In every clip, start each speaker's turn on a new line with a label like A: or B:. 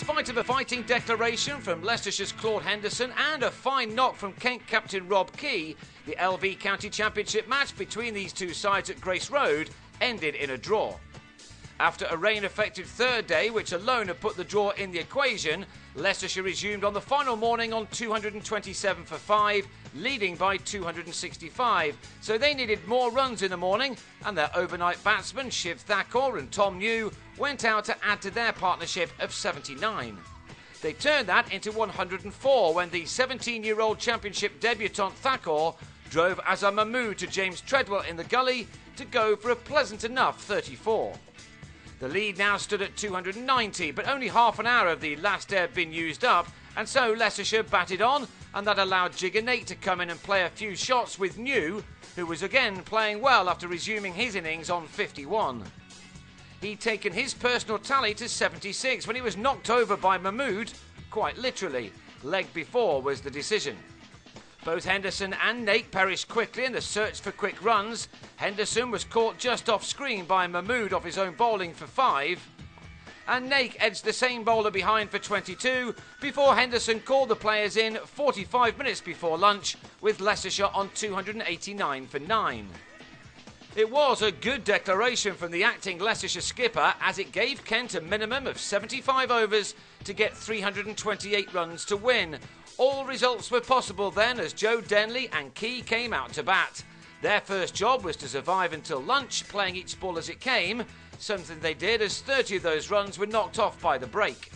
A: spite of a fighting declaration from Leicestershire's Claude Henderson and a fine knock from Kent captain Rob Key, the LV County Championship match between these two sides at Grace Road ended in a draw. After a rain-affected third day, which alone had put the draw in the equation, Leicestershire resumed on the final morning on 227 for 5, leading by 265. So they needed more runs in the morning, and their overnight batsmen Shiv Thakur and Tom New went out to add to their partnership of 79. They turned that into 104 when the 17-year-old championship debutant Thakur drove Azhar Mahmood to James Treadwell in the gully to go for a pleasant enough 34. The lead now stood at 290, but only half an hour of the last day had been used up, and so Leicestershire batted on, and that allowed Jigger Nate to come in and play a few shots with New, who was again playing well after resuming his innings on 51. He'd taken his personal tally to 76 when he was knocked over by Mahmood, quite literally. Leg before was the decision. Both Henderson and Nate perished quickly in the search for quick runs. Henderson was caught just off screen by Mahmood off his own bowling for 5. And Nate edged the same bowler behind for 22 before Henderson called the players in 45 minutes before lunch with Leicestershire on 289 for 9. It was a good declaration from the acting Leicestershire skipper as it gave Kent a minimum of 75 overs to get 328 runs to win. All results were possible then as Joe Denley and Key came out to bat. Their first job was to survive until lunch, playing each ball as it came, something they did as 30 of those runs were knocked off by the break.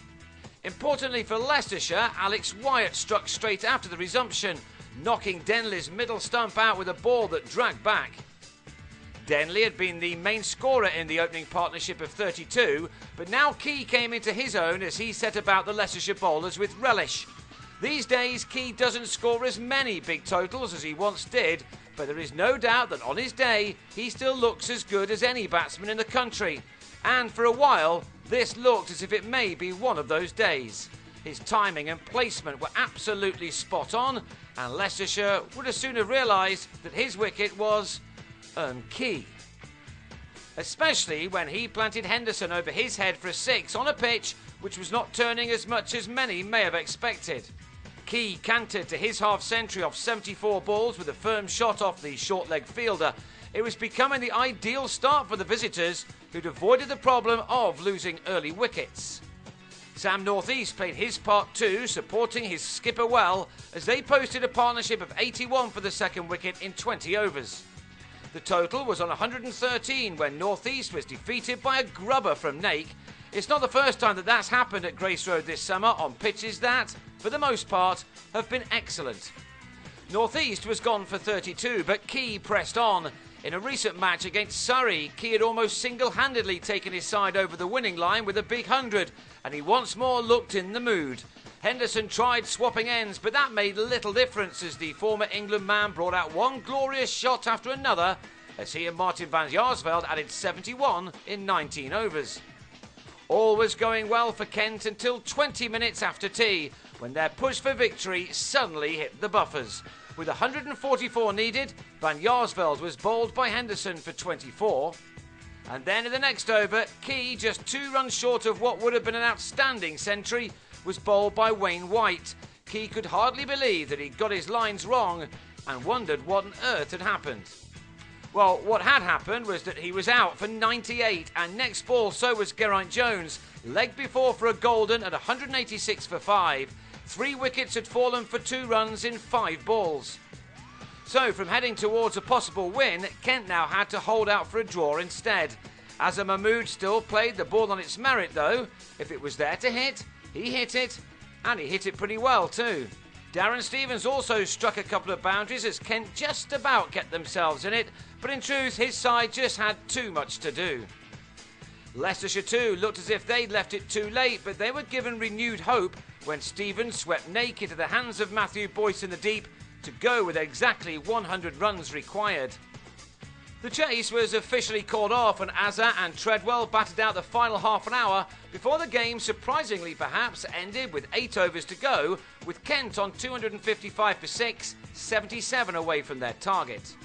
A: Importantly for Leicestershire, Alex Wyatt struck straight after the resumption, knocking Denley's middle stump out with a ball that dragged back. Denley had been the main scorer in the opening partnership of 32, but now Key came into his own as he set about the Leicestershire bowlers with relish. These days, Key doesn't score as many big totals as he once did, but there is no doubt that on his day, he still looks as good as any batsman in the country. And for a while, this looked as if it may be one of those days. His timing and placement were absolutely spot on, and Leicestershire would as soon have realised that his wicket was Key. Especially when he planted Henderson over his head for a 6 on a pitch which was not turning as much as many may have expected. Key cantered to his half-century off 74 balls with a firm shot off the short-leg fielder. It was becoming the ideal start for the visitors, who'd avoided the problem of losing early wickets. Sam Northeast played his part too, supporting his skipper well, as they posted a partnership of 81 for the second wicket in 20 overs. The total was on 113 when Northeast was defeated by a grubber from Nake. It's not the first time that that's happened at Grace Road this summer on pitches that, for the most part, have been excellent. Northeast was gone for 32, but Key pressed on. In a recent match against Surrey, Key had almost single-handedly taken his side over the winning line with a big 100, and he once more looked in the mood. Henderson tried swapping ends, but that made little difference as the former England man brought out one glorious shot after another, as he and Martin van Jaarsveld added 71 in 19 overs. All was going well for Kent until 20 minutes after tea, when their push for victory suddenly hit the buffers. With 144 needed, van Jaarsveld was bowled by Henderson for 24. And then in the next over, Key, just 2 runs short of what would have been an outstanding century, was bowled by Wayne White. Key could hardly believe that he'd got his lines wrong and wondered what on earth had happened. Well, what had happened was that he was out for 98, and next ball so was Garrett Jones, leg before for a golden at 186 for 5. 3 wickets had fallen for 2 runs in 5 balls. So from heading towards a possible win, Kent now had to hold out for a draw instead. Azhar Mahmood still played the ball on its merit though. If it was there to hit, he hit it, and he hit it pretty well too. Darrin Stephens also struck a couple of boundaries as Kent just about kept themselves in it, but in truth his side just had too much to do. Leicestershire too looked as if they'd left it too late, but they were given renewed hope when Stephens swept Nake into the hands of Matthew Boyce in the deep to go with exactly 100 runs required. The chase was officially called off and Azhar and Treadwell batted out the final half an hour before the game, surprisingly perhaps, ended with 8 overs to go, with Kent on 255 for 6, 77 away from their target.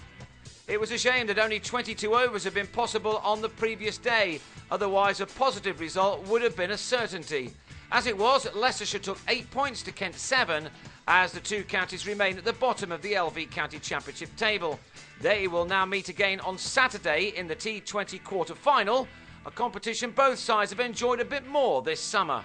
A: It was a shame that only 22 overs had been possible on the previous day, otherwise a positive result would have been a certainty. As it was, Leicestershire took 8 points to Kent 7, as the two counties remain at the bottom of the LV County Championship table. They will now meet again on Saturday in the T20 quarter-final, a competition both sides have enjoyed a bit more this summer.